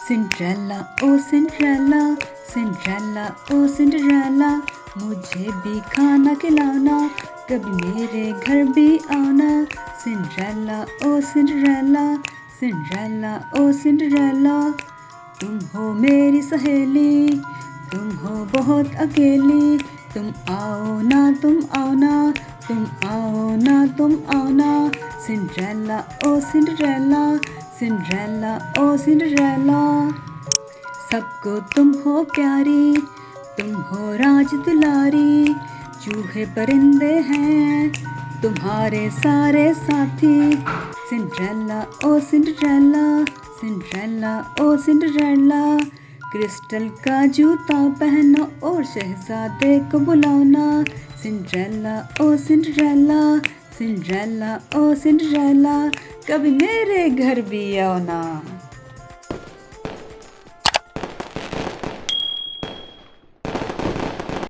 Cinderella ओ Cinderella, Cinderella ओ Cinderella, मुझे भी खाना खिलाना, कभी मेरे घर भी आना। सिंड्रेला ओ सिंड्रेला, सिंड्रेला ओ सिंड्रेला, तुम हो मेरी सहेली, तुम हो बहुत अकेली। तुम आओ ना, तुम आओ ना, तुम आओ ना, तुम आओ ना। सिंड्रेला ओ सिंड्रेला, सिंड्रेला ओ सिंड्रेला, सबको तुम हो प्यारी, तुम हो राज दुलारी। चूहे परिंदे हैं तुम्हारे सारे साथी। सिंड्रेला ओ सिंड्रेला, सिंड्रेला ओ सिंड्रेला, क्रिस्टल का जूता पहनो और शहजादे को बुलाओ ना। सिंड्रेला ओ सिंड्रेला, सिंड्रेला ओ सिंड्रेला, कभी मेरे घर भी आओ ना।